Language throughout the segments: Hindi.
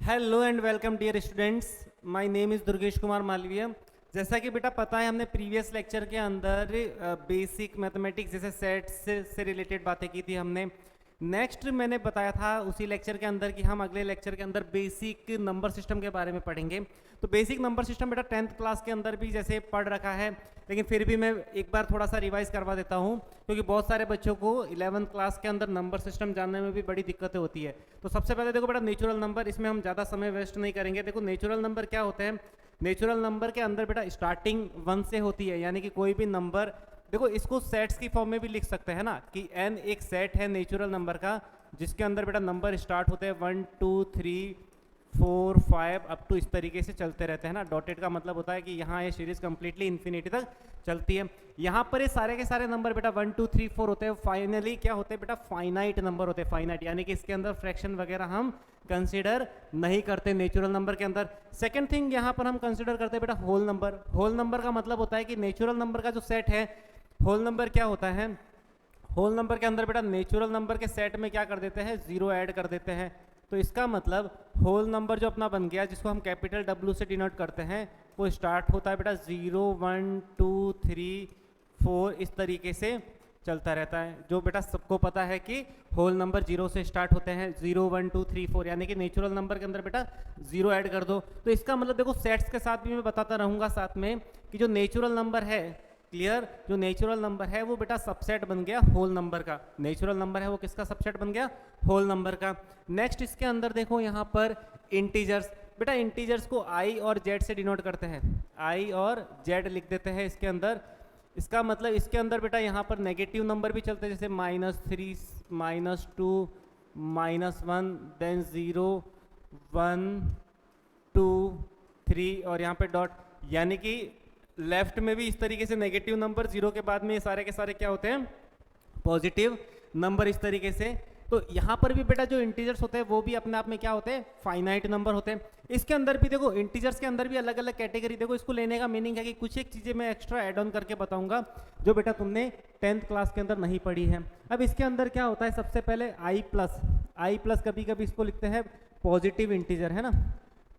Hello and welcome dear students, my name is Durgesh Kumar Malviya. जैसा कि बेटा पता है, हमने प्रीवियस लेक्चर के अंदर बेसिक मैथमेटिक्स जैसे सेट्स से रिलेटेड बातें की थी। हमने नेक्स्ट मैंने बताया था उसी लेक्चर के अंदर कि हम अगले लेक्चर के अंदर बेसिक नंबर सिस्टम के बारे में पढ़ेंगे। तो बेसिक नंबर सिस्टम बेटा 10th क्लास के अंदर भी जैसे पढ़ रखा है, लेकिन फिर भी मैं एक बार थोड़ा सा रिवाइज करवा देता हूँ, क्योंकि बहुत सारे बच्चों को 11th क्लास के अंदर नंबर सिस्टम जानने में भी बड़ी दिक्कतें होती है। तो सबसे पहले देखो बेटा नेचुरल नंबर, इसमें हम ज़्यादा समय वेस्ट नहीं करेंगे। देखो नेचुरल नंबर क्या होते हैं। नेचुरल नंबर के अंदर बेटा स्टार्टिंग 1 से होती है, यानी कि कोई भी नंबर, देखो इसको सेट्स की फॉर्म में भी लिख सकते हैं ना, कि n एक सेट है नेचुरल नंबर का, जिसके अंदर बेटा नंबर स्टार्ट होते हैं 1 2 3 4 5 अप टू इस तरीके से चलते रहते हैं ना। डॉटेड का मतलब होता है कि यहाँ ये सीरीज कंप्लीटली इन्फिनिटी तक चलती है। यहाँ पर ये सारे के सारे नंबर बेटा 1 2 3 4 होते हैं। फाइनली क्या होते हैं बेटा, फाइनाइट नंबर होते हैं। फाइनाइट यानी कि इसके अंदर फ्रैक्शन वगैरह हम कंसीडर नहीं करते नेचुरल नंबर के अंदर। सेकंड थिंग यहाँ पर हम कंसीडर करते हैं बेटा होल नंबर। होल नंबर का मतलब होता है कि नेचुरल नंबर का जो सेट है, होल नंबर क्या होता है, होल नंबर के अंदर बेटा नेचुरल नंबर के सेट में क्या कर देते हैं, जीरो ऐड कर देते हैं। तो इसका मतलब होल नंबर जो अपना बन गया, जिसको हम कैपिटल W से डिनोट करते हैं, वो स्टार्ट होता है बेटा 0 1 2 3 4 इस तरीके से चलता रहता है। जो बेटा सबको पता है कि होल नंबर 0 से स्टार्ट होते हैं, 0 1 2 3 4, यानी कि नेचुरल नंबर के अंदर बेटा 0 ऐड कर दो। तो इसका मतलब देखो सेट्स के साथ भी मैं बताता रहूँगा साथ में कि जो नेचुरल नंबर है, क्लियर, जो नेचुरल नंबर है वो बेटा सबसेट बन गया होल नंबर का। नेचुरल नंबर है वो किसका सबसेट बन गया, होल नंबर का। नेक्स्ट इसके अंदर देखो यहाँ पर इंटीजर्स। बेटा इंटीजर्स को I और Z से डिनोट करते हैं, I और Z लिख देते हैं इसके अंदर। इसका मतलब इसके अंदर बेटा यहाँ पर नेगेटिव नंबर भी चलते हैं, जैसे -3 -2 -1 देन 0 1 2 3 और यहाँ पे डॉट, यानी कि लेफ्ट में भी इस तरीके से नेगेटिव नंबर, जीरो के बाद में ये सारे के सारे क्या होते हैं, पॉजिटिव नंबर इस तरीके से। तो यहाँ पर भी बेटा जो इंटीजर्स होते हैं वो भी अपने आप में क्या होते हैं, फाइनाइट नंबर होते हैं। इसके अंदर भी देखो इंटीजर्स के अंदर भी अलग अलग कैटेगरी, देखो इसको लेने का मीनिंग है कि कुछ एक चीज़ें मैं एक्स्ट्रा ऐड ऑन करके बताऊंगा जो बेटा तुमने 10th क्लास के अंदर नहीं पढ़ी है। अब इसके अंदर क्या होता है, सबसे पहले आई प्लस कभी कभी इसको लिखते हैं पॉजिटिव इंटीजर, है ना,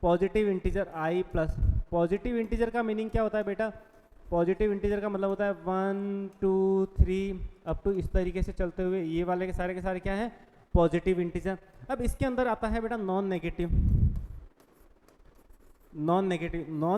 positive integer I plus. Positive integer का मीनिंग क्या होता है बेटा, पॉजिटिव इंटीजर का मतलब होता है 1 2 3 अप टू इस तरीके से चलते हुए, ये वाले के सारे क्या है, पॉजिटिव इंटीजर। अब इसके अंदर आता है बेटा नॉन नेगेटिव। नॉन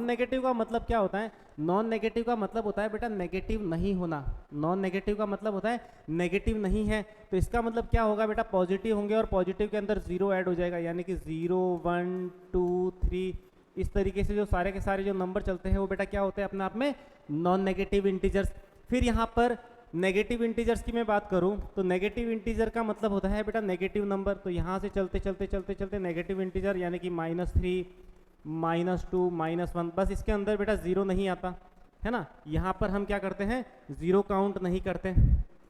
नेगेटिव का मतलब क्या होता है, नॉन नेगेटिव का मतलब होता है बेटा नेगेटिव नहीं होना। नॉन नेगेटिव का मतलब होता है नेगेटिव नहीं है। तो इसका मतलब क्या होगा बेटा, पॉजिटिव होंगे और पॉजिटिव के अंदर जीरो ऐड हो जाएगा, यानी कि 0 1 2 3 इस तरीके से जो सारे के सारे जो नंबर चलते हैं वो बेटा क्या होते हैं अपने आप में नॉन नेगेटिव इंटीजर्स। फिर यहाँ पर नेगेटिव इंटीजर्स की मैं बात करूँ तो नेगेटिव इंटीजर का मतलब होता है बेटा नेगेटिव नंबर। तो यहाँ से चलते नेगेटिव इंटीजर, यानी कि -3 -2 -1, बस इसके अंदर बेटा जीरो नहीं आता है ना। यहाँ पर हम क्या करते हैं, जीरो काउंट नहीं करते,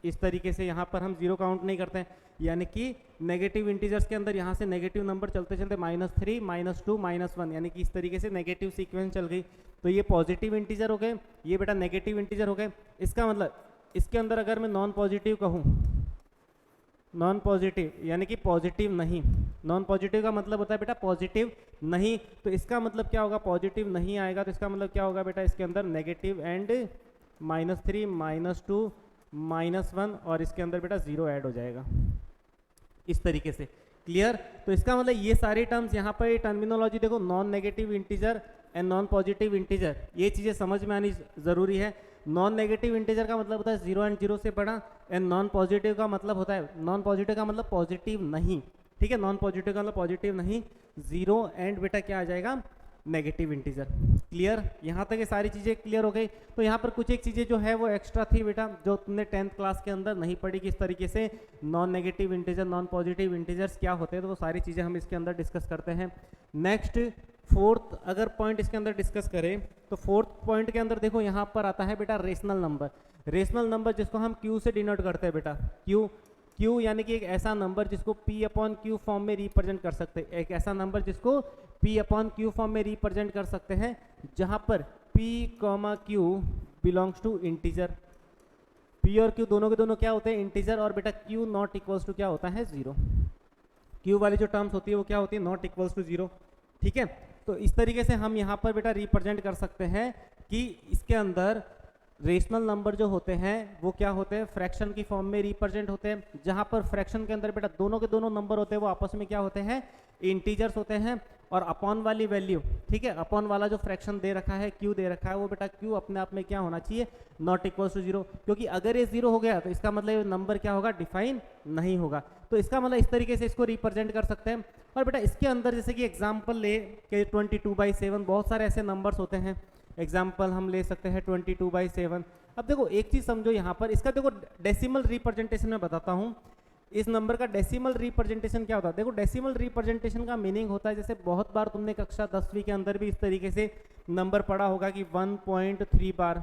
इस तरीके से यहाँ पर हम जीरो काउंट नहीं करते हैं, यानी कि नेगेटिव इंटीजर्स के अंदर यहाँ से नेगेटिव नंबर चलते -3 -2 -1, यानी कि इस तरीके से नेगेटिव सीक्वेंस चल गई। तो ये पॉजिटिव इंटीजर हो गए, ये बेटा नेगेटिव इंटीजर हो गए। इसका मतलब इसके अंदर अगर मैं नॉन पॉजिटिव कहूँ, नॉन पॉजिटिव यानी कि पॉजिटिव नहीं, नॉन पॉजिटिव का मतलब होता है बेटा पॉजिटिव नहीं। तो इसका मतलब क्या होगा, पॉजिटिव नहीं आएगा तो इसका मतलब क्या होगा बेटा, इसके अंदर नेगेटिव एंड -3 -2 -1 और इसके अंदर बेटा जीरो ऐड हो जाएगा इस तरीके से, क्लियर। तो इसका मतलब ये सारी टर्म्स यहाँ पर टर्मिनोलॉजी देखो, non negative integer and non positive integer, ये चीज़ें समझ में आनी ज़रूरी है। नॉन नेगेटिव इंटीजर का मतलब होता है 0 एंड 0 से बड़ा, एंड नॉन पॉजिटिव का मतलब होता है, नॉन पॉजिटिव का मतलब पॉजिटिव नहीं, ठीक है, नॉन पॉजिटिव का मतलब पॉजिटिव नहीं, 0 एंड बेटा क्या आ जाएगा, नेगेटिव इंटीजर, क्लियर। यहाँ तक ये सारी चीज़ें क्लियर हो गई। तो यहाँ पर कुछ एक चीज़ें जो है वो एक्स्ट्रा थी बेटा, जो तुमने 10th क्लास के अंदर नहीं पढ़ी, किस तरीके से non negative integer non positive integers क्या होते हैं, तो वो सारी चीज़ें हम इसके अंदर डिस्कस करते हैं। नेक्स्ट फोर्थ अगर पॉइंट इसके अंदर डिस्कस करें तो फोर्थ पॉइंट के अंदर देखो यहाँ पर आता है बेटा रेशनल नंबर। रेशनल नंबर जिसको हम Q से डिनोट करते हैं बेटा, Q यानी कि एक ऐसा नंबर जिसको P/Q फॉर्म में रिप्रेजेंट कर सकते हैं, एक ऐसा नंबर जिसको P/Q फॉर्म में रिप्रेजेंट कर सकते हैं, जहाँ पर P, Q belongs to integer. P और Q दोनों के दोनों क्या होते हैं, इंटीजर, और बेटा Q नॉट इक्वल्स टू क्या होता है, 0। Q वाली जो टर्म्स होती है वो क्या होती है, नॉट इक्वल्स टू 0, ठीक है। तो इस तरीके से हम यहाँ पर बेटा रिप्रेजेंट कर सकते हैं कि इसके अंदर रेशनल नंबर जो होते हैं वो क्या होते हैं, फ्रैक्शन की फॉर्म में रिप्रेजेंट होते हैं, जहां पर फ्रैक्शन के अंदर बेटा दोनों के दोनों नंबर होते हैं वो आपस में क्या होते हैं, इंटीजर्स होते हैं। और अपॉन वाली वैल्यू, ठीक है, अपॉन वाला जो फ्रैक्शन दे रखा है, क्यू दे रखा है, वो बेटा क्यू अपने आप में क्या होना चाहिए, नॉट इक्वल्स टू जीरो, क्योंकि अगर ये जीरो हो गया तो इसका मतलब नंबर क्या होगा, डिफाइन नहीं होगा। तो इसका मतलब इस तरीके से इसको रिप्रेजेंट कर सकते हैं। और बेटा इसके अंदर जैसे कि एग्जाम्पल ले के 22/7 बहुत सारे ऐसे नंबर्स होते हैं, एग्जाम्पल हम ले सकते हैं 22/7। अब देखो एक चीज समझो यहाँ पर, इसका देखो डेसिमल रिप्रेजेंटेशन में बताता हूँ, इस नंबर का डेसिमल रिप्रेजेंटेशन क्या होता है। देखो डेसिमल रिप्रेजेंटेशन का मीनिंग होता है, जैसे बहुत बार तुमने कक्षा 10वीं के अंदर भी इस तरीके से नंबर पढ़ा होगा कि 1.3 बार,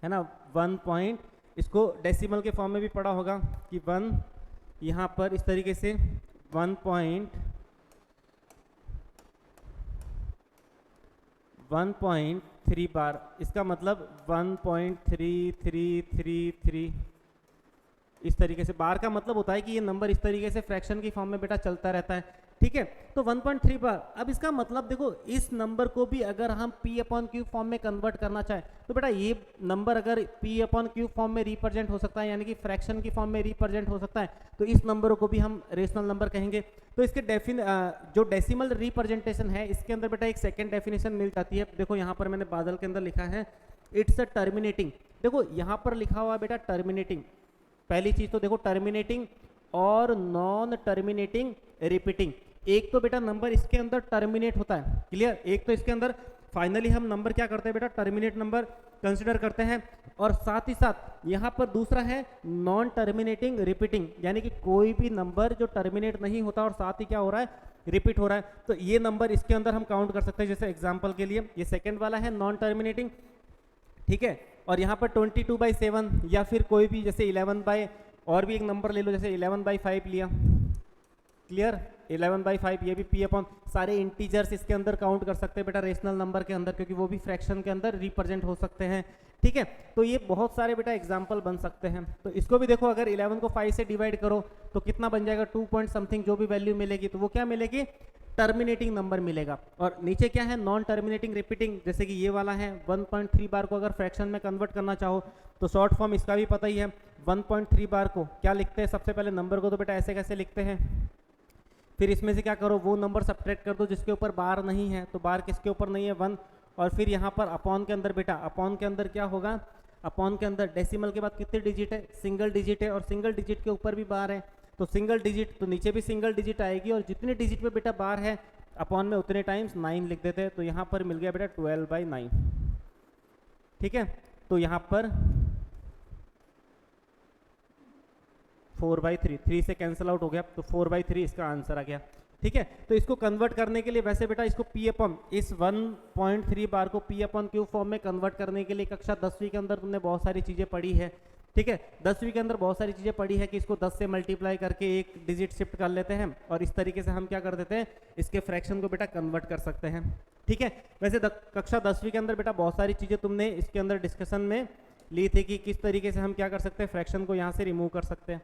है ना, 1 पॉइंट, इसको डेसिमल के फॉर्म में भी पढ़ा होगा कि 1 यहाँ पर इस तरीके से 1.3 बार, इसका मतलब 1.3333 इस तरीके से। बार का मतलब होता है कि ये नंबर इस तरीके से फ्रैक्शन की फॉर्म में बेटा चलता रहता है, ठीक है। तो 1.3 बार, अब इसका मतलब देखो इस नंबर को भी अगर हम P/Q फॉर्म में कन्वर्ट करना चाहे तो बेटा ये नंबर अगर P/Q फॉर्म में रिप्रेजेंट हो सकता है, यानी कि फ्रैक्शन की फॉर्म में रिप्रेजेंट हो सकता है, तो इस नंबर को भी हम रेशनल नंबर कहेंगे। तो इसके जो डेसिमल रिप्रेजेंटेशन है इसके अंदर बेटा एक सेकेंड डेफिनेशन मिल जाती है। देखो यहाँ पर मैंने बादल के अंदर लिखा है, इट्स अ टर्मिनेटिंग। देखो यहाँ पर लिखा हुआ बेटा टर्मिनेटिंग, पहली चीज तो देखो टर्मिनेटिंग और नॉन टर्मिनेटिंग रिपीटिंग। एक तो बेटा नंबर इसके अंदर टर्मिनेट होता है, क्लियर, एक तो इसके अंदर फाइनली हम नंबर क्या करते हैं बेटा, टर्मिनेट नंबर कंसिडर करते हैं। और साथ ही साथ यहाँ पर दूसरा है नॉन टर्मिनेटिंग रिपीटिंग, यानी कि कोई भी नंबर जो टर्मिनेट नहीं होता और साथ ही क्या हो रहा है, रिपीट हो रहा है, तो ये नंबर इसके अंदर हम काउंट कर सकते हैं। जैसे एग्जाम्पल के लिए ये सेकेंड वाला है नॉन टर्मिनेटिंग, ठीक है। और यहाँ पर 22/7 या फिर कोई भी जैसे 11 और भी एक नंबर ले लो, जैसे 11/5 लिया, क्लियर, 11/5, ये भी P/, सारे इंटीजर्स इसके अंदर काउंट कर सकते हैं बेटा रेशनल नंबर के अंदर, क्योंकि वो भी फ्रैक्शन के अंदर रिप्रेजेंट हो सकते हैं, ठीक है। तो ये बहुत सारे बेटा एग्जाम्पल बन सकते हैं। तो इसको भी देखो, अगर 11 को 5 से डिवाइड करो तो कितना बन जाएगा, 2 पॉइंट समथिंग जो भी वैल्यू मिलेगी तो वो क्या मिलेगी, टर्मिनेटिंग नंबर मिलेगा। और नीचे क्या है, नॉन टर्मिनेटिंग रिपीटिंग, जैसे कि ये वाला है 1.3 बार को अगर फ्रैक्शन में कन्वर्ट करना चाहो तो शॉर्ट फॉर्म इसका भी पता ही है, 1.3 बार को क्या लिखते हैं, सबसे पहले नंबर को तो बेटा ऐसे कैसे लिखते हैं, फिर इसमें से क्या करो, वो नंबर सब्ट्रैक्ट कर दो जिसके ऊपर बार नहीं है, तो बार किसके ऊपर नहीं है, 1। और फिर यहाँ पर अपॉन के अंदर बेटा, अपॉन के अंदर क्या होगा, अपॉन के अंदर डेसिमल के बाद कितने डिजिट है, सिंगल डिजिट है, और सिंगल डिजिट के ऊपर भी बार है, तो सिंगल डिजिट तो नीचे भी सिंगल डिजिट आएगी, और जितने डिजिट पे बेटा बार है अपॉन में उतने टाइम्स 9 लिख देते हैं। तो यहाँ पर मिल गया बेटा 12/9, ठीक है। तो यहाँ पर 4/3, 3 से कैंसिल आउट हो गया, तो 4/3 इसका आंसर आ गया, ठीक है। तो इसको कन्वर्ट करने के लिए वैसे बेटा इसको P/, इस 1.3 बार को P/Q फॉर्म में कन्वर्ट करने के लिए कक्षा 10वीं के अंदर तुमने बहुत सारी चीज़ें पढ़ी है, ठीक है। 10वीं के अंदर बहुत सारी चीज़ें पढ़ी है कि इसको 10 से मल्टीप्लाई करके एक डिजिट शिफ्ट कर लेते हैं, और इस तरीके से हम क्या कर देते हैं, इसके फ्रैक्शन को बेटा कन्वर्ट कर सकते हैं, ठीक है। वैसे कक्षा 10वीं के अंदर बेटा बहुत सारी चीज़ें तुमने इसके अंदर डिस्कशन में ली थी कि किस तरीके से हम क्या कर सकते हैं, फ्रैक्शन को यहाँ से रिमूव कर सकते हैं।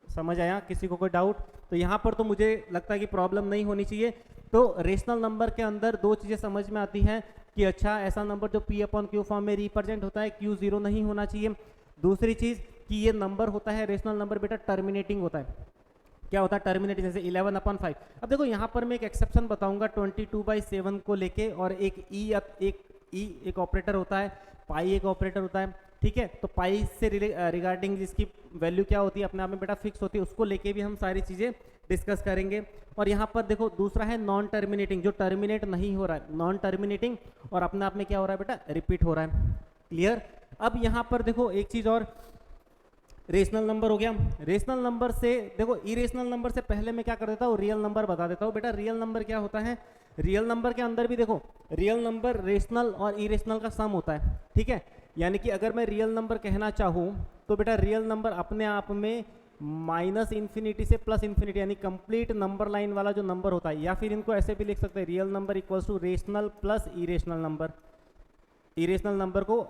समझ आया, किसी को कोई डाउट? तो यहाँ पर तो मुझे लगता है कि प्रॉब्लम नहीं होनी चाहिए। तो रेशनल नंबर के अंदर दो चीज़ें समझ में आती हैं कि अच्छा ऐसा नंबर जो P/Q फॉर्म में रिप्रेजेंट होता है, Q 0 नहीं होना चाहिए। दूसरी चीज़ कि ये नंबर होता है रेशनल नंबर बेटा टर्मिनेटिंग होता है। क्या होता है टर्मिनेटिंग, जैसे 11/5। अब देखो यहाँ पर मैं एक एक्सेप्शन बताऊंगा 22/7 को लेके, और एक ऑपरेटर होता है, पाई एक ऑपरेटर होता है, ठीक है। तो पाई से रिगार्डिंग जिसकी वैल्यू क्या होती है अपने आप में बेटा फिक्स होती है, उसको लेके भी हम सारी चीज़ें डिस्कस करेंगे। और यहाँ पर देखो दूसरा है नॉन टर्मिनेटिंग, जो टर्मिनेट नहीं हो रहा है, नॉन टर्मिनेटिंग, और अपने आप में क्या हो रहा है बेटा, रिपीट हो रहा है, क्लियर। अब यहाँ पर देखो एक चीज़ और, रेशनल नंबर हो गया। रेशनल नंबर से देखो, इरेशनल नंबर से पहले मैं क्या कर देता हूँ, रियल नंबर बता देता हूँ। बेटा रियल नंबर क्या होता है, रियल नंबर के अंदर भी देखो, रियल नंबर रेशनल और इरेशनल का सम होता है, ठीक है। यानी कि अगर मैं रियल नंबर कहना चाहूँ तो बेटा रियल नंबर अपने आप में -∞ से +∞, यानी कंप्लीट नंबर लाइन वाला जो नंबर होता है, या फिर इनको ऐसे भी लिख सकते हैं, real number equals to rational plus irrational number. Irrational number को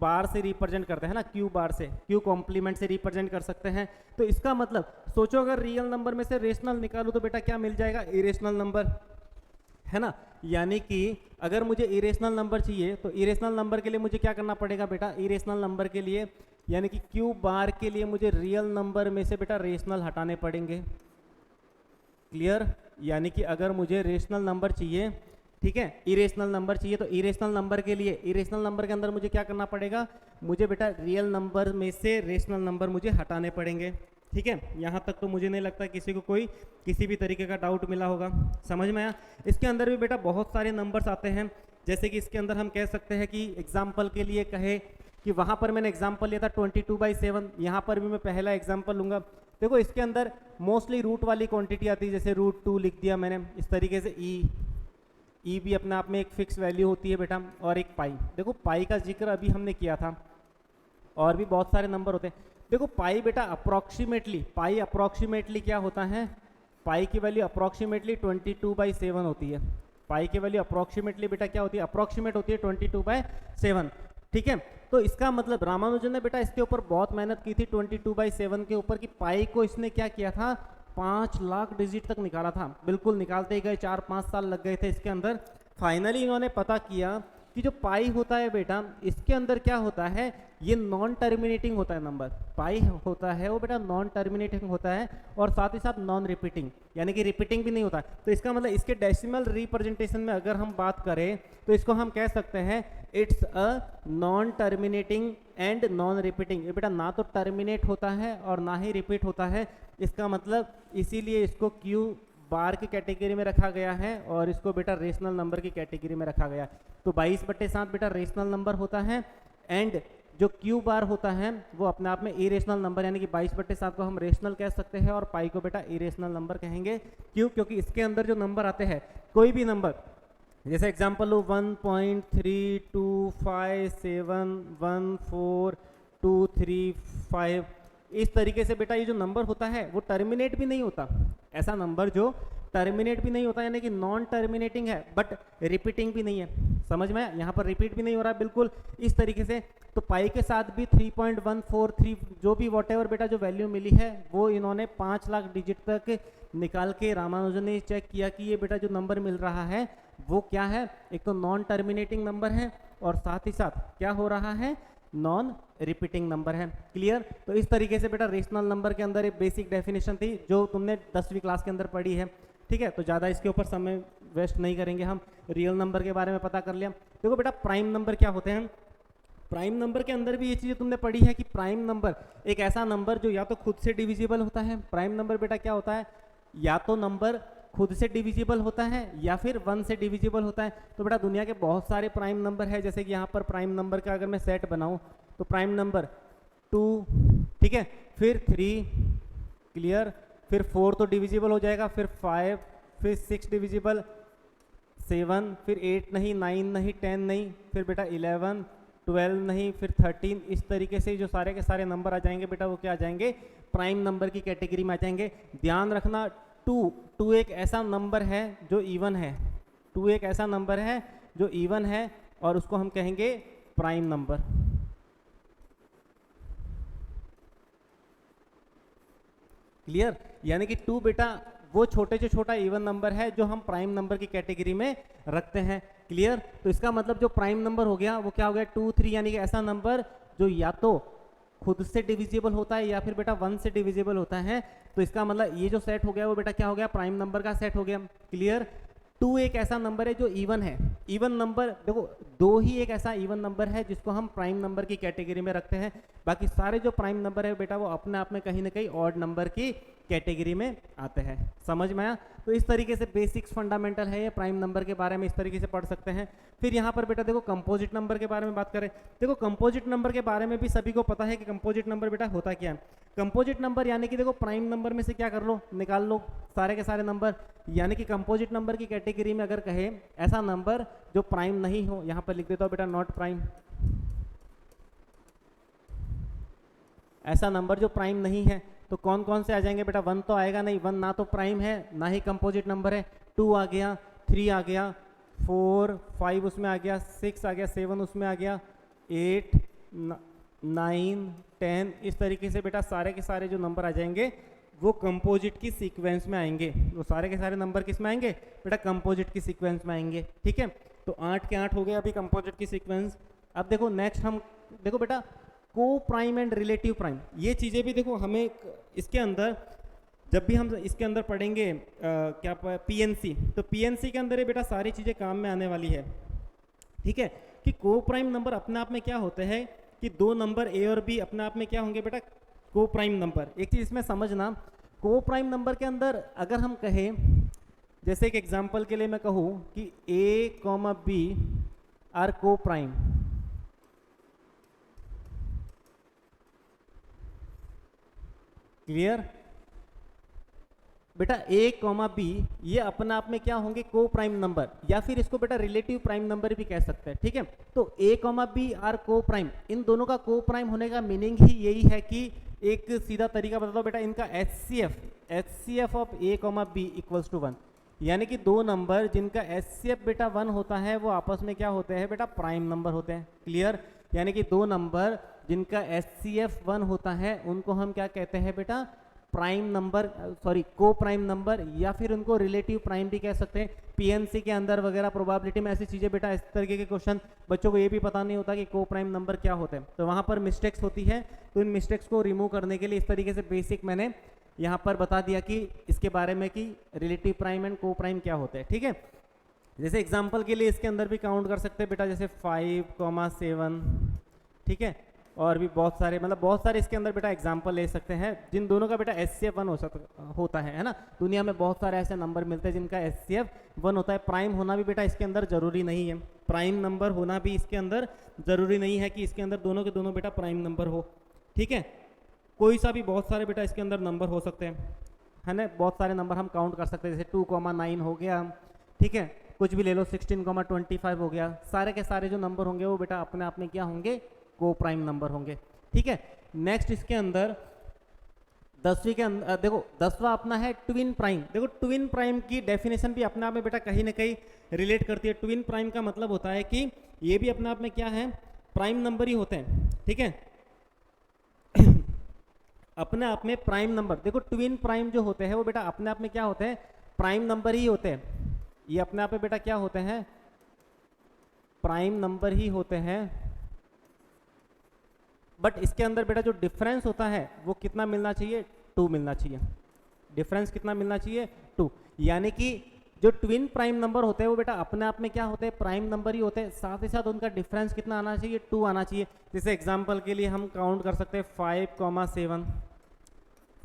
बार से रिप्रेजेंट करते हैं ना, क्यू बार से, क्यू कॉम्प्लीमेंट से रिप्रेजेंट कर सकते हैं। तो इसका मतलब सोचो अगर रियल नंबर में से रेशनल निकालूं तो बेटा क्या मिल जाएगा, इरेशनल नंबर, है ना। यानी कि अगर मुझे इरेशनल नंबर चाहिए तो इरेशनल नंबर के लिए मुझे क्या करना पड़ेगा बेटा, इरेशनल नंबर के लिए यानी कि क्यू बार के लिए मुझे रियल नंबर में से बेटा रेशनल हटाने पड़ेंगे। क्लियर, यानी कि अगर मुझे रेशनल नंबर चाहिए, ठीक है, इरेशनल नंबर चाहिए तो इरेशनल नंबर के लिए, इरेशनल नंबर के अंदर मुझे क्या करना पड़ेगा, मुझे बेटा रियल नंबर में से रेशनल नंबर मुझे हटाने पड़ेंगे। ठीक है, यहाँ तक तो मुझे नहीं लगता किसी को कोई किसी भी तरीके का डाउट मिला होगा, समझ में आया। इसके अंदर भी बेटा बहुत सारे नंबर्स आते हैं, जैसे कि इसके अंदर हम कह सकते हैं कि एग्जाम्पल के लिए कहे कि वहाँ पर मैंने एग्जाम्पल लिया था 22/7, यहाँ पर भी मैं पहला एग्जाम्पल लूँगा। देखो इसके अंदर मोस्टली रूट वाली क्वांटिटी आती है, जैसे √2 लिख दिया मैंने इस तरीके से। ई भी अपने आप में एक फिक्स वैल्यू होती है बेटा, और एक पाई। देखो पाई का जिक्र अभी हमने किया था, और भी बहुत सारे नंबर होते हैं। देखो पाई बेटा अप्रोक्सीमेटली, पाई अप्रोक्सीमेटली क्या होता है, पाई की वैल्यू अप्रोक्सीमेटली 22/7 होती है। पाई की वैल्यू अप्रोक्सीमेटली बेटा क्या होती है, अप्रोक्सीमेट होती है 22/7। ठीक है, तो इसका मतलब रामानुजन ने बेटा इसके ऊपर बहुत मेहनत की थी 22/7 के ऊपर, कि पाई को इसने क्या किया था, 5 लाख डिजिट तक निकाला था। बिल्कुल निकालते ही गए, 4-5 साल लग गए थे इसके अंदर। फाइनली इन्होंने पता किया कि जो पाई होता है बेटा, इसके अंदर क्या होता है, ये नॉन टर्मिनेटिंग होता है नंबर। पाई होता है वो बेटा नॉन टर्मिनेटिंग होता है, और साथ ही साथ नॉन रिपीटिंग, यानी कि रिपीटिंग भी नहीं होता। तो इसका मतलब इसके डेसिमल रिप्रेजेंटेशन में अगर हम बात करें तो इसको हम कह सकते हैं it's a non terminating and non repeating. ये बेटा ना तो टर्मिनेट होता है और ना ही रिपीट होता है। इसका मतलब इसीलिए इसको क्यू बार की कैटेगरी में रखा गया है, और इसको बेटा रेशनल नंबर की कैटेगरी में रखा गया है। तो 22/7 बेटा रेशनल नंबर होता है, एंड जो क्यू बार होता है वो अपने आप में इरेशनल नंबर, यानी कि 22/7 को हम रेशनल कह सकते हैं और पाई को बेटा इरेशनल नंबर कहेंगे। क्यों, क्योंकि इसके अंदर जो नंबर आते हैं, कोई भी नंबर, जैसे एग्जांपल लो 1.325714235, इस तरीके से बेटा ये जो नंबर होता है वो टर्मिनेट भी नहीं होता। ऐसा नंबर जो टर्मिनेट भी नहीं होता, यानी कि नॉन टर्मिनेटिंग है बट रिपीटिंग भी नहीं है। समझ में, यहाँ पर रिपीट भी नहीं हो रहा बिल्कुल इस तरीके से। तो पाई के साथ भी 3.143 जो भी वॉटेवर बेटा जो वैल्यू मिली है वो इन्होंने 5 लाख डिजिट तक निकाल के रामानुजन ने चेक किया कि ये बेटा जो नंबर मिल रहा है वो क्या है, एक तो नॉन टर्मिनेटिंग नंबर है और साथ ही साथ क्या हो रहा है, नॉन रिपीटिंग नंबर है। क्लियर। तो इस तरीके से बेटा रेशनल नंबर के अंदर एक बेसिक डेफिनेशन थी जो तुमने 10वीं क्लास के अंदर पढ़ी है। ठीक है, तो ज़्यादा इसके ऊपर समय वेस्ट नहीं करेंगे, हम रियल नंबर के बारे में पता कर लिया। देखो बेटा प्राइम नंबर क्या होते हैं, प्राइम नंबर के अंदर भी ये चीज़ें तुमने पढ़ी है कि प्राइम नंबर एक ऐसा नंबर जो या तो खुद से डिविजिबल होता है। प्राइम नंबर बेटा क्या होता है, या तो नंबर खुद से डिविजिबल होता है या फिर 1 से डिविजिबल होता है। तो बेटा दुनिया के बहुत सारे प्राइम नंबर है, जैसे कि यहाँ पर प्राइम नंबर का अगर मैं सेट बनाऊं तो प्राइम नंबर 2, ठीक है, फिर 3, क्लियर, फिर 4 तो डिविजिबल हो जाएगा, फिर 5, फिर 6 डिविजिबल, 7, फिर 8 नहीं, 9 नहीं, 10 नहीं, फिर बेटा 11, 12 नहीं, फिर 13। इस तरीके से जो सारे के सारे नंबर आ जाएंगे बेटा वो क्या आ जाएंगे, प्राइम नंबर की कैटेगरी में आ जाएंगे। ध्यान रखना 2 एक ऐसा नंबर है जो इवन है, 2 एक ऐसा नंबर है जो इवन है और उसको हम कहेंगे प्राइम नंबर। क्लियर, यानी कि 2 बेटा वो छोटे से छोटा इवन नंबर है जो हम प्राइम नंबर की कैटेगरी में रखते हैं। क्लियर, तो इसका मतलब जो प्राइम नंबर हो गया वो क्या हो गया, 2, 3, यानी कि ऐसा नंबर जो या तो खुद से डिविजिबल होता है या फिर बेटा 1 से डिविजिबल होता है। तो इसका मतलब ये जो सेट हो गया वो बेटा क्या हो गया, प्राइम नंबर का सेट हो गया। क्लियर, 2 एक ऐसा नंबर है जो इवन है। इवन नंबर देखो 2 ही एक ऐसा इवन नंबर है जिसको हम प्राइम नंबर की कैटेगरी में रखते हैं। बाकी सारे जो प्राइम नंबर है बेटा वो अपने आप में कहीं ना कहीं ऑड नंबर की कैटेगरी में आते हैं। समझ में आया। तो इस तरीके से बेसिक्स फंडामेंटल है ये प्राइम नंबर के बारे में, इस तरीके से पढ़ सकते हैं। फिर यहाँ पर बेटा देखो कंपोजिट नंबर के बारे में बात करें। देखो कंपोजिट नंबर के बारे में भी सभी को पता है कि कंपोजिट नंबर बेटा होता क्या है। कंपोजिट नंबर यानी कि देखो प्राइम नंबर में से क्या कर लो, निकाल लो सारे के सारे नंबर। यानी कि कंपोजिट नंबर की कैटेगरी में अगर कहे ऐसा नंबर जो प्राइम नहीं हो, यहाँ पर लिख देता हूँ बेटा नॉट प्राइम। ऐसा नंबर जो प्राइम नहीं है तो कौन कौन से आ जाएंगे बेटा, 1 तो आएगा नहीं, 1 ना तो प्राइम है ना ही कंपोजिट नंबर है। 2 आ गया, 3 आ गया, 4, 5 उसमें आ गया, 6 आ गया, 7 उसमें आ गया, 8, 9, 10, इस तरीके से बेटा सारे के सारे जो नंबर आ जाएंगे वो कंपोजिट की सीक्वेंस में आएंगे। वो सारे के सारे नंबर किस में आएंगे बेटा, कंपोजिट की सीक्वेंस में आएंगे। ठीक है, तो 8 के 8 हो गए अभी कंपोजिट की सीक्वेंस। अब देखो नेक्स्ट हम देखो बेटा को प्राइम एंड रिलेटिव प्राइम, ये चीज़ें भी देखो हमें इसके अंदर जब भी हम इसके अंदर पढ़ेंगे क्या पीएनसी, तो पीएनसी के अंदर ये बेटा सारी चीज़ें काम में आने वाली है। ठीक है, कि को प्राइम नंबर अपने आप में क्या होते हैं कि दो नंबर ए और बी अपने आप में क्या होंगे बेटा, को प्राइम नंबर। एक चीज़ इसमें समझना, को प्राइम नंबर के अंदर अगर हम कहें, जैसे एक एग्जांपल के लिए मैं कहूँ कि ए कॉमा बी आर को प्राइम, क्लियर बेटा, ए कॉमा बी ये अपने आप में क्या होंगे, को प्राइम नंबर, या फिर इसको बेटा रिलेटिव प्राइम नंबर भी कह सकते हैं। ठीक है, तो ए कॉमा बी आर को प्राइम, इन दोनों का को प्राइम होने का मीनिंग ही यही है कि एक सीधा तरीका बता दो बेटा, इनका HCF of a comma b equals to 1, यानी कि दो नंबर जिनका एचसीएफ बेटा 1 होता है वो आपस में क्या होते हैं बेटा, प्राइम नंबर होते हैं। क्लियर, यानी कि दो नंबर जिनका एचसीएफ 1 होता है उनको हम क्या कहते हैं बेटा, प्राइम नंबर, सॉरी को प्राइम नंबर, या फिर उनको रिलेटिव प्राइम भी कह सकते हैं। पीएनसी के अंदर वगैरह प्रोबेबिलिटी में ऐसी चीज़ें बेटा, इस तरीके के क्वेश्चन बच्चों को ये भी पता नहीं होता कि को प्राइम नंबर क्या होते हैं, तो वहाँ पर मिस्टेक्स होती है। तो इन मिस्टेक्स को रिमूव करने के लिए इस तरीके से बेसिक मैंने यहाँ पर बता दिया कि इसके बारे में कि रिलेटिव प्राइम एंड को प्राइम क्या होते हैं। ठीक है, जैसे एग्जाम्पल के लिए इसके अंदर भी काउंट कर सकते हैं बेटा, जैसे 5,7, ठीक है, और भी बहुत सारे, मतलब बहुत सारे इसके अंदर बेटा एग्जाम्पल ले सकते हैं जिन दोनों का बेटा एचसीएफ 1 होता है ना। दुनिया में बहुत सारे ऐसे नंबर मिलते हैं जिनका एचसीएफ 1 होता है। प्राइम होना भी बेटा इसके अंदर जरूरी नहीं है, प्राइम नंबर होना भी इसके अंदर जरूरी नहीं है कि इसके अंदर दोनों के दोनों बेटा प्राइम नंबर हो। ठीक है, कोई सा भी बहुत सारे बेटा इसके अंदर नंबर हो सकते हैं, है ना, बहुत सारे नंबर हम काउंट कर सकते हैं, जैसे 2,9 हो गया। ठीक है, कुछ भी ले लो, 16,25 हो गया, सारे के सारे जो नंबर होंगे वो बेटा अपने आप में क्या होंगे, को प्राइम नंबर होंगे। ठीक है, नेक्स्ट इसके अंदर 10वीं के अंदर देखो 10वां अपना है ट्विन प्राइम। देखो ट्विन प्राइम की डेफिनेशन भी अपने आप में बेटा कहीं ना कहीं रिलेट करती है। ट्विन प्राइम का मतलब होता है कि ये भी अपने आप में क्या है, प्राइम नंबर ही होते हैं। ठीक है, अपने आप में प्राइम नंबर, देखो ट्विन प्राइम जो होते हैं वो बेटा अपने आप में क्या होते हैं, प्राइम नंबर ही होते हैं। ये अपने आप में बेटा क्या होते हैं, प्राइम नंबर ही होते हैं। बट इसके अंदर बेटा जो डिफरेंस होता है वो कितना मिलना चाहिए, 2 मिलना चाहिए। डिफरेंस कितना मिलना चाहिए, 2, यानी कि जो ट्विन प्राइम नंबर होते हैं वो बेटा अपने आप में क्या होते हैं, प्राइम नंबर ही होते हैं, साथ ही साथ उनका डिफरेंस कितना आना चाहिए, 2 आना चाहिए। जैसे एग्जांपल के लिए हम काउंट कर सकते हैं 5,7,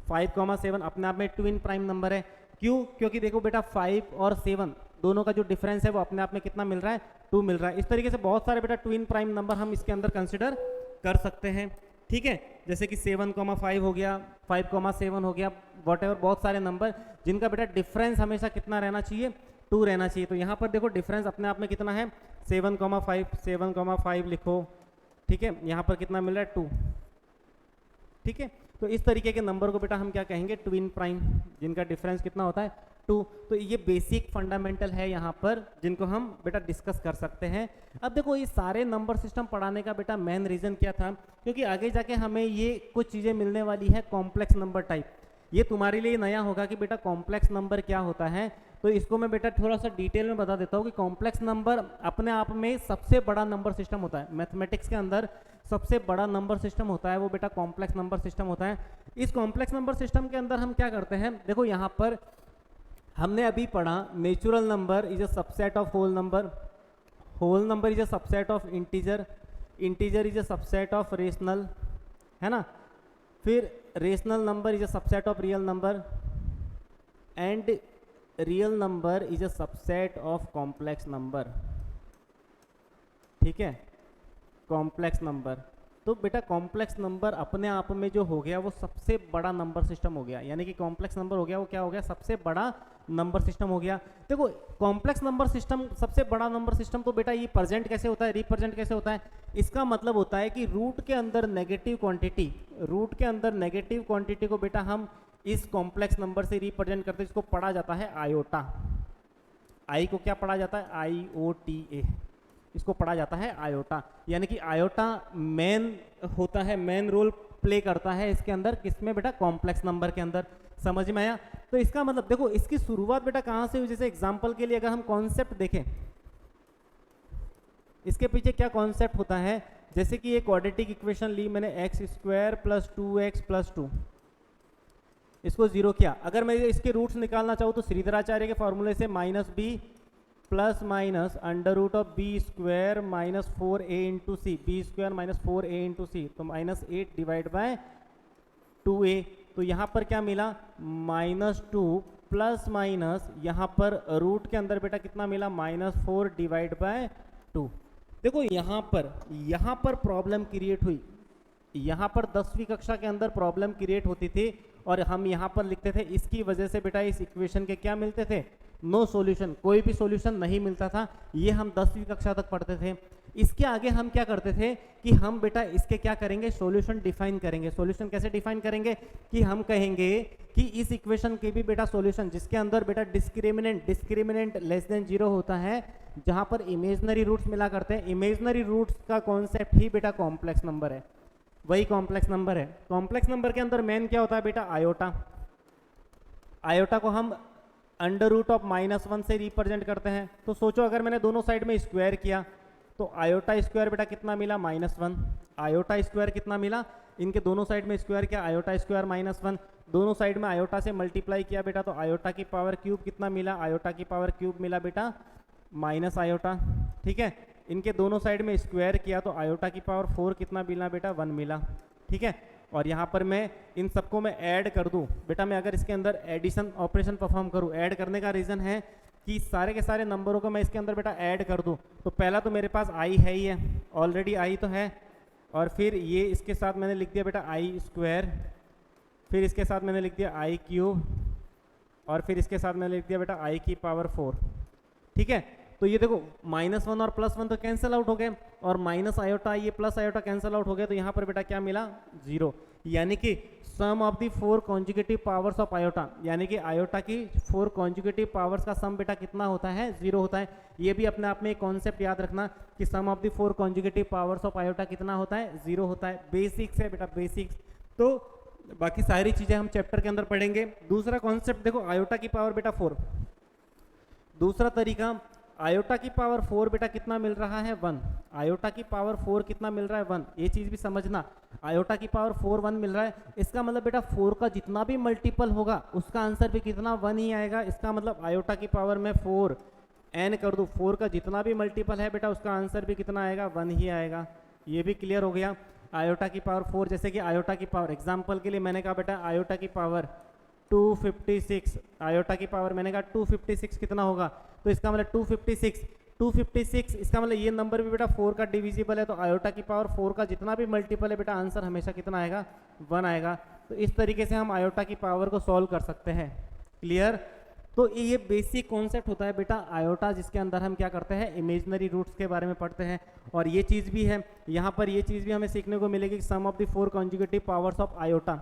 5,7 अपने आप में ट्विन प्राइम नंबर है। क्यों, क्योंकि देखो बेटा 5 और 7 दोनों का जो डिफरेंस है वो अपने आप में कितना मिल रहा है, 2 मिल रहा है। इस तरीके से बहुत सारे बेटा ट्विन प्राइम नंबर हम इसके अंदर कंसिडर कर सकते हैं। ठीक है, जैसे कि 7,5 हो गया, 5,7 हो गया, वॉटेवर, बहुत सारे नंबर जिनका बेटा डिफरेंस हमेशा कितना रहना चाहिए, 2 रहना चाहिए। तो यहाँ पर देखो डिफरेंस अपने आप में कितना है, 7,5 लिखो। ठीक है, यहाँ पर कितना मिल रहा है, 2। ठीक है, तो इस तरीके के नंबर को बेटा हम क्या कहेंगे, ट्विन प्राइम, जिनका डिफरेंस कितना होता है, 2। तो ये बेसिक फंडामेंटल है यहाँ पर जिनको हम बेटा डिस्कस कर सकते हैं। अब देखो ये सारे नंबर सिस्टम पढ़ाने का बेटा मेन रीज़न क्या था, क्योंकि आगे जाके हमें ये कुछ चीज़ें मिलने वाली है कॉम्प्लेक्स नंबर टाइप। ये तुम्हारे लिए नया होगा कि बेटा कॉम्प्लेक्स नंबर क्या होता है, तो इसको मैं बेटा थोड़ा सा डिटेल में बता देता हूँ कि कॉम्प्लेक्स नंबर अपने आप में सबसे बड़ा नंबर सिस्टम होता है। मैथमेटिक्स के अंदर सबसे बड़ा नंबर सिस्टम होता है वो बेटा कॉम्प्लेक्स नंबर सिस्टम होता है। इस कॉम्प्लेक्स नंबर सिस्टम के अंदर हम क्या करते हैं, देखो यहाँ पर हमने अभी पढ़ा natural number is a subset of whole number is a subset of integer is a subset of rational, है ना। फिर rational number is a subset of real number and real number is a subset of complex number. ठीक है, कॉम्प्लेक्स नंबर, तो बेटा कॉम्प्लेक्स नंबर अपने आप में जो हो गया वो सबसे बड़ा नंबर सिस्टम हो गया, यानी कि कॉम्प्लेक्स नंबर हो गया वो क्या हो गया, सबसे बड़ा नंबर सिस्टम हो गया। देखो कॉम्प्लेक्स नंबर सिस्टम सबसे बड़ा नंबर सिस्टम, तो बेटा ये प्रेजेंट कैसे होता है, रिप्रेजेंट कैसे होता है, इसका मतलब होता है कि रूट के अंदर नेगेटिव क्वांटिटी को बेटा हम इस कॉम्प्लेक्स नंबर से रिप्रेजेंट करते हैं, जिसको पढ़ा जाता है आयोटा। आई को क्या पढ़ा जाता है, IOTA। इसको पढ़ा जाता है आयोटा, यानी कि आयोटा मेन होता है, मेन रोल प्ले करता है इसके अंदर, किसमें बेटा, कॉम्प्लेक्स नंबर के अंदर। समझ में आया? तो इसका मतलब देखो इसकी शुरुआत बेटा कहाँ से हुई, जैसे एग्जाम्पल के लिए अगर हम कॉन्सेप्ट देखें, इसके पीछे क्या कॉन्सेप्ट होता है, जैसे कि ये क्वाड्रेटिक इक्वेशन ली मैंने x square plus 2x plus 2, इसको जीरो किया। अगर मैं इसके रूट्स निकालना चाहूँ तो श्रीधराचार्य के फॉर्मूले से minus b plus minus under root of b square minus 4a into c, b square minus 4a into c, तो माइनस 8 डिवाइड बाय 2a। तो यहाँ पर क्या मिला, -2 प्लस माइनस यहाँ पर रूट के अंदर बेटा कितना मिला, -4 डिवाइड बाय 2। देखो यहाँ पर प्रॉब्लम क्रिएट हुई, यहाँ पर 10वीं कक्षा के अंदर प्रॉब्लम क्रिएट होती थी और हम यहाँ पर लिखते थे, इसकी वजह से बेटा इस इक्वेशन के क्या मिलते थे, नो सॉल्यूशन, कोई भी सॉल्यूशन नहीं मिलता था। ये हम 10वीं कक्षा तक पढ़ते थे। इसके आगे हम क्या करते थे कि हम बेटा इसके क्या करेंगे, सॉल्यूशन डिफाइन करेंगे। सॉल्यूशन कैसे डिफाइन करेंगे कि हम कहेंगे कि इस इक्वेशन के भी बेटा सॉल्यूशन जिसके अंदर बेटा डिस्क्रिमिनेंट लेस देन 0 होता है, जहां पर इमेजनरी रूट्स मिला करते हैं, इमेजनरी रूट्स का कॉन्सेप्ट ही बेटा कॉम्प्लेक्स नंबर है, वही कॉम्प्लेक्स नंबर है। कॉम्प्लेक्स नंबर के अंदर मेन क्या होता है बेटा, आयोटा। आयोटा को हम अंडर रूट ऑफ -1 से रिप्रेजेंट करते हैं। तो सोचो अगर मैंने दोनों साइड में स्क्वायर किया तो आयोटा स्क्वायर बेटा कितना मिला, -1। आयोटा स्क्वायर कितना मिला, इनके दोनों साइड में स्क्वायर किया, आयोटा स्क्वायर -1, दोनों साइड में आयोटा से मल्टीप्लाई किया बेटा, तो आयोटा की पावर क्यूब कितना मिला, आयोटा की पावर क्यूब मिला बेटा माइनस आयोटा। ठीक है, इनके दोनों साइड में स्क्वायर किया तो आयोटा की पावर 4 कितना मिला बेटा, 1 मिला। ठीक है, और यहाँ पर मैं इन सबको मैं ऐड कर दूँ बेटा, मैं अगर इसके अंदर एडिशन ऑपरेशन परफॉर्म करूँ, ऐड करने का रीज़न है कि सारे के सारे नंबरों को मैं इसके अंदर बेटा ऐड कर दूँ, तो पहला तो मेरे पास आई है ही है, ऑलरेडी आई तो है, और फिर ये इसके साथ मैंने लिख दिया बेटा आई स्क्वायर, फिर इसके साथ मैंने लिख दिया आई क्यूब, और फिर इसके साथ मैंने लिख दिया बेटा आई की पावर 4। ठीक है, तो ये देखो -1 और +1 तो कैंसिल आउट हो गए, और माइनस आयोटा ये प्लस आयोटा कैंसिल आउट हो गया, तो यहाँ पर बेटा क्या मिला, 0। यानी कि sum of the 4 conjugative powers of iota, यानी कि आयोटा की 4 कॉन्जुगेटिव पावर्स का सम बेटा कितना होता है, 0 होता है। ये भी अपने आप में एक कॉन्सेप्ट याद रखना कि sum of the 4 conjugative powers of iota कितना होता है, 0 होता है। बेसिक्स है बेटा, बेसिक्स। तो बाकी सारी चीज़ें हम चैप्टर के अंदर पढ़ेंगे। दूसरा कॉन्सेप्ट देखो, आयोटा की पावर बेटा 4। दूसरा तरीका, आयोटा की पावर 4 बेटा कितना मिल रहा है, 1। आयोटा की पावर 4 कितना मिल रहा है, 1। ये चीज़ भी समझना, आयोटा की पावर 4 1 मिल रहा है, इसका मतलब बेटा 4 का जितना भी मल्टीपल होगा उसका आंसर भी कितना, 1 ही आएगा। इसका मतलब आयोटा की पावर में 4 n कर दूँ, 4 का जितना भी मल्टीपल है बेटा उसका आंसर भी कितना आएगा, 1 ही आएगा। ये भी क्लियर हो गया। आयोटा की पावर 4, जैसे कि आयोटा की पावर, एग्जाम्पल के लिए मैंने कहा बेटा आयोटा की पावर 256, आयोटा की पावर मैंने कहा 256 कितना होगा, तो इसका मतलब 256 इसका मतलब ये नंबर भी बेटा 4 का डिविजिबल है, तो आयोटा की पावर 4 का जितना भी मल्टीपल है बेटा आंसर हमेशा कितना आएगा, 1 आएगा। तो इस तरीके से हम आयोटा की पावर को सॉल्व कर सकते हैं। क्लियर? तो ये बेसिक कॉन्सेप्ट होता है बेटा आयोटा, जिसके अंदर हम क्या करते हैं, इमेजिनरी रूट्स के बारे में पढ़ते हैं। और ये चीज़ भी है, यहाँ पर ये चीज़ भी हमें सीखने को मिलेगी, sum of the 4 conjugative powers of iota,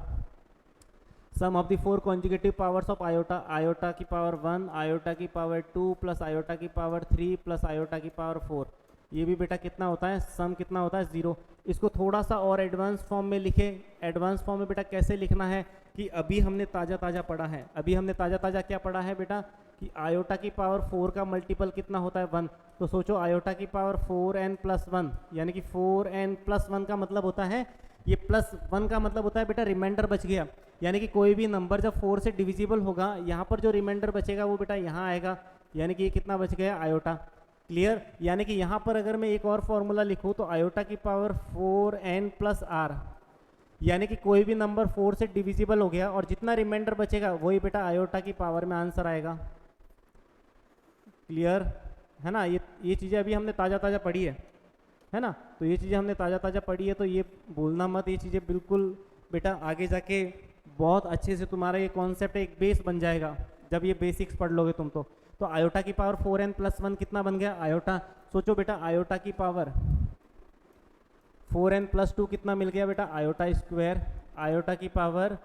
sum of the 4 conjugative powers of iota, iota की पावर 1, आयोटा की पावर 2 प्लस आयोटा की पावर 3 प्लस आयोटा की पावर 4, ये भी बेटा कितना होता है, सम कितना होता है, 0। इसको थोड़ा सा और एडवांस फॉर्म में लिखे। एडवांस फॉर्म में बेटा कैसे लिखना है कि अभी हमने ताज़ा पढ़ा है, अभी हमने ताज़ा क्या पढ़ा है बेटा कि आयोटा की पावर 4 का मल्टीपल कितना होता है, 1। तो सोचो आयोटा की पावर 4n + 1, यानी कि 4n + 1 का मतलब होता है, ये +1 का मतलब होता है बेटा रिमाइंडर बच गया, यानी कि कोई भी नंबर जब 4 से डिविजिबल होगा, यहाँ पर जो रिमाइंडर बचेगा वो बेटा यहाँ आएगा, यानी कि ये कितना बच गया, आयोटा। क्लियर? यानी कि यहाँ पर अगर मैं एक और फॉर्मूला लिखूँ तो आयोटा की पावर 4n + r, यानी कि कोई भी नंबर 4 से डिविजिबल हो गया और जितना रिमाइंडर बचेगा वही बेटा आयोटा की पावर में आंसर आएगा। क्लियर है ना? ये चीज़ें अभी हमने ताज़ा पढ़ी है ना? तो ये चीज़ें हमने ताज़ा पढ़ी है, तो ये भूलना मत, ये चीज़ें बिल्कुल बेटा आगे जाके बहुत अच्छे से तुम्हारा ये कॉन्सेप्ट एक बेस बन जाएगा जब ये बेसिक्स पढ़ लोगे तुम। तो आयोटा की पावर 4n + 1 कितना बन गया, आयोटा। सोचो बेटा आयोटा की पावर 4n + 2 कितना मिल गया बेटा, आयोटा स्क्वायर। आयोटा की पावर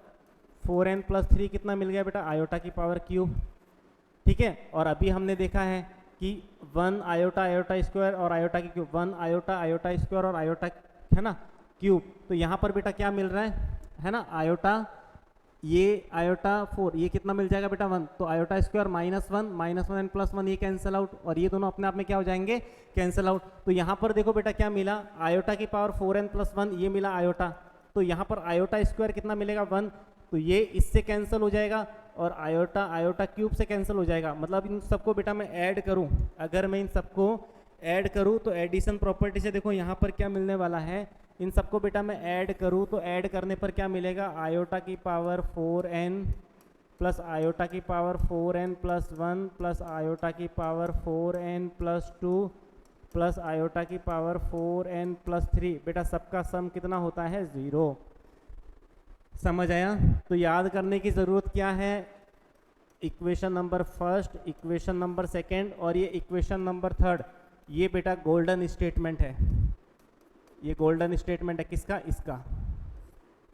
4n + 3 कितना मिल गया बेटा, आयोटा की पावर क्यूब। ठीक है, और अभी हमने देखा है कि 1 आयोटा आयोटा स्क्वायर और आयोटा की क्यूब, 1 आयोटा आयोटा स्क्वायर और आयोटा, है ना, क्यूब। तो यहाँ पर बेटा क्या मिल रहा है ना, आयोटा, ये आयोटा 4, ये कितना मिल जाएगा बेटा 1, तो आयोटा स्क्वायर -1 एंड +1 ये कैंसिल आउट, और ये दोनों अपने आप में क्या हो जाएंगे, कैंसिल आउट। तो यहाँ पर देखो बेटा क्या मिला, आयोटा की पावर 4n + 1 ये मिला आयोटा, तो यहाँ पर आयोटा स्क्वायर कितना मिलेगा 1, तो ये इससे कैंसिल हो जाएगा, और आयोटा आयोटा क्यूब से कैंसिल हो जाएगा। मतलब इन सबको बेटा मैं ऐड करूँ, अगर मैं इन सबको ऐड करूँ तो एडिशन प्रॉपर्टी से देखो यहाँ पर क्या मिलने वाला है, इन सबको बेटा मैं ऐड करूँ तो ऐड करने पर क्या मिलेगा, आयोटा की पावर 4n प्लस आयोटा की पावर 4n + 1 प्लस आयोटा की पावर 4n + 2 प्लस आयोटा की पावर 4n + 3, बेटा सबका सम कितना होता है 0। समझ आया? तो याद करने की ज़रूरत क्या है, equation number first, equation number second और ये इक्वेशन नंबर थर्ड, ये बेटा गोल्डन स्टेटमेंट है, ये गोल्डन स्टेटमेंट है किसका,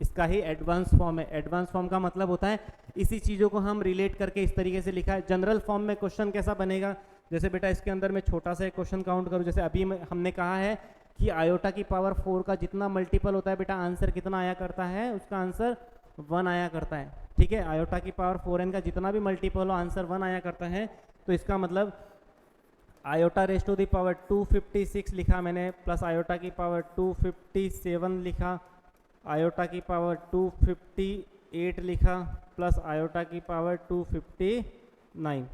इसका ही एडवांस फॉर्म है। एडवांस फॉर्म का मतलब होता है इसी चीज़ों को हम रिलेट करके इस तरीके से लिखा है। जनरल फॉर्म में क्वेश्चन कैसा बनेगा, जैसे बेटा इसके अंदर मैं छोटा सा एक क्वेश्चन काउंट करूँ, जैसे अभी हमने कहा है कि आयोटा की पावर 4 का जितना मल्टीपल होता है बेटा आंसर कितना आया करता है, उसका आंसर 1 आया करता है। ठीक है, आयोटा की पावर 4n का जितना भी मल्टीपल हो आंसर 1 आया करता है। तो इसका मतलब iota raise to the power 256 लिखा मैंने, प्लस आयोटा की पावर 257 लिखा, आयोटा की पावर 258 लिखा, प्लस आयोटा की पावर 259,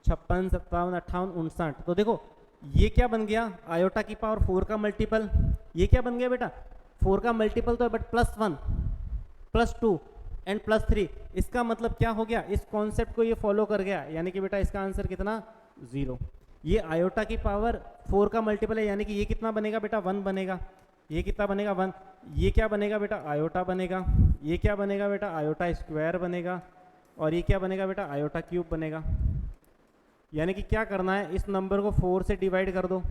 56, 57, 58, 59। तो देखो ये क्या बन गया, आयोटा की पावर 4 का मल्टीपल, ये क्या बन गया बेटा 4 का मल्टीपल तो है, बट +1 +2 एंड +3, इसका मतलब क्या हो गया, इस कॉन्सेप्ट को ये फॉलो कर गया, यानी कि बेटा इसका आंसर कितना 0। ये आयोटा की पावर 4 का मल्टीपल है, यानी कि ये कितना बनेगा बेटा 1 बनेगा, ये कितना बनेगा 1, ये क्या बनेगा बेटा आयोटा बनेगा, ये क्या बनेगा बेटा आयोटा स्क्वायर बनेगा, और ये क्या बनेगा बेटा आयोटा क्यूब बनेगा। यानी कि क्या करना है, इस नंबर को 4 से डिवाइड कर दो,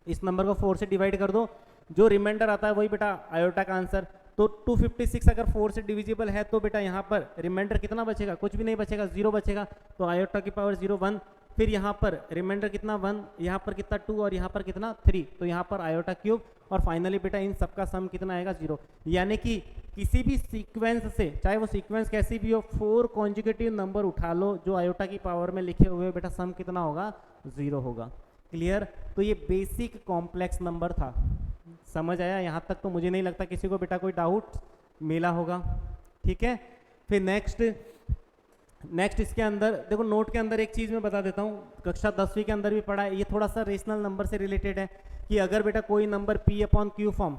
इस नंबर को 4 से डिवाइड कर दो, जो रिमाइंडर आता है वही बेटा आयोटा का आंसर। तो 256 अगर 4 से डिविजिबल है तो बेटा यहाँ पर रिमाइंडर कितना बचेगा, कुछ भी नहीं बचेगा, 0 बचेगा। तो आयोटा की पावर 0 1, फिर यहाँ पर रिमाइंडर कितना 1, यहाँ पर कितना 2 और यहाँ पर कितना 3, तो यहाँ पर आयोटा क्यूब, और फाइनली बेटा इन सबका सम कितना आएगा 0। यानी कि किसी भी सीक्वेंस से, चाहे वो सीक्वेंस कैसी भी हो, 4 कॉन्जुगेटिव नंबर उठा लो जो आयोटा की पावर में लिखे हुए, बेटा सम कितना होगा 0 होगा। क्लियर? तो ये बेसिक कॉम्प्लेक्स नंबर था, समझ आया? यहाँ तक तो मुझे नहीं लगता किसी को बेटा कोई डाउट मिला होगा। ठीक है, फिर नेक्स्ट इसके अंदर देखो, नोट के अंदर एक चीज़ मैं बता देता हूँ, कक्षा 10वीं के अंदर भी पढ़ा है, ये थोड़ा सा रेशनल नंबर से रिलेटेड है कि अगर बेटा कोई नंबर P/Q फॉर्म,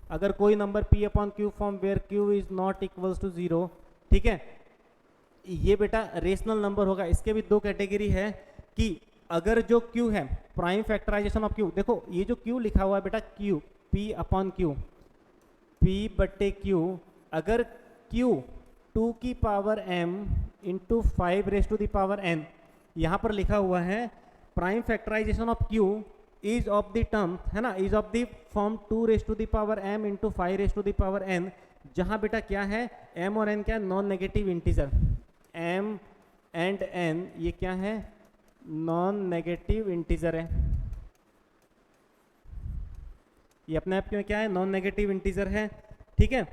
अगर कोई नंबर P/Q form where Q is not equals to 0, ठीक है, ये बेटा रेशनल नंबर होगा। इसके भी 2 कैटेगरी है कि अगर जो Q है प्राइम फैक्टराइजेशन ऑफ Q, देखो ये जो Q लिखा हुआ है बेटा Q P/Q, P/Q, अगर Q 2 की power m into 5 raise to the power n, यहाँ पर लिखा हुआ है prime factorisation of Q is of the term, है ना, is of the form 2 raise to the power m into 5 raise to the power n, जहाँ बेटा क्या है m और n क्या है, non negative integer, m and n ये क्या है, नॉन नेगेटिव इंटीजर है, ये अपने आप क्यों क्या है, नॉन नेगेटिव इंटीजर है। ठीक है,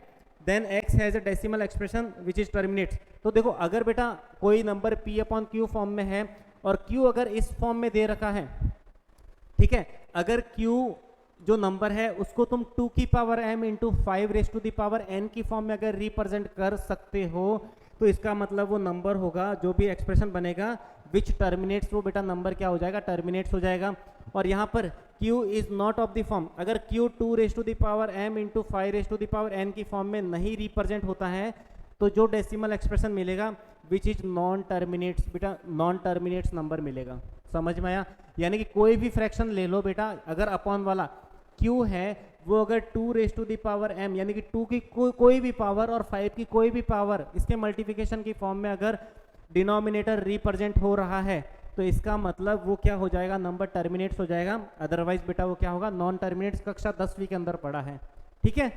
then x has a decimal expression which is terminates. तो देखो अगर बेटा कोई नंबर P/Q फॉर्म में है और Q अगर इस फॉर्म में दे रखा है, ठीक है, अगर Q जो नंबर है उसको तुम 2 की power m into 5 raise to the power n की फॉर्म में अगर रिप्रेजेंट कर सकते हो, तो इसका मतलब वो नंबर होगा, जो भी एक्सप्रेशन बनेगा विच टर्मिनेट्स, वो बेटा नंबर क्या हो जाएगा, टर्मिनेट्स हो जाएगा। और यहाँ पर Q is not of the form, अगर Q 2 raise to the power m into 5 raise to the power n की फॉर्म में नहीं रिप्रेजेंट होता है, तो जो डेसिमल एक्सप्रेशन मिलेगा विच इज नॉन टर्मिनेट्स, बेटा नॉन टर्मिनेट्स नंबर मिलेगा। समझ में आया? यानी कि कोई भी फ्रैक्शन ले लो बेटा, अगर अपॉन वाला Q है वो अगर 2 raise to the power m, यानी कि 2 की कोई भी पावर और 5 की कोई भी पावर, इसके मल्टीप्लिकेशन की फॉर्म में अगर डिनोमिनेटर रिप्रेजेंट हो रहा है, तो इसका मतलब वो क्या हो जाएगा, नंबर टर्मिनेट्स हो जाएगा। अदरवाइज बेटा वो क्या होगा, नॉन टर्मिनेट्स। कक्षा 10वीं के अंदर पढ़ा है। ठीक है,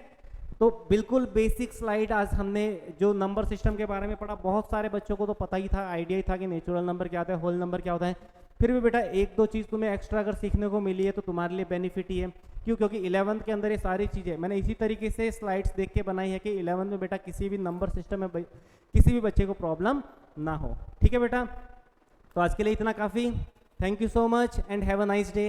तो बिल्कुल बेसिक स्लाइड आज हमने जो नंबर सिस्टम के बारे में पढ़ा, बहुत सारे बच्चों को तो पता ही था, आइडिया ही था कि नेचुरल नंबर क्या होता है, होल नंबर क्या होता है, फिर भी बेटा एक दो चीज़ तुम्हें एक्स्ट्रा अगर सीखने को मिली है तो तुम्हारे लिए बेनिफिट ही है। क्यों? क्योंकि 11th के अंदर ये सारी चीज़ें मैंने इसी तरीके से स्लाइड्स देख के बनाई है कि 11th में बेटा किसी भी नंबर सिस्टम में किसी भी बच्चे को प्रॉब्लम ना हो। ठीक है बेटा, तो आज के लिए इतना काफ़ी। Thank you so much and have a nice day.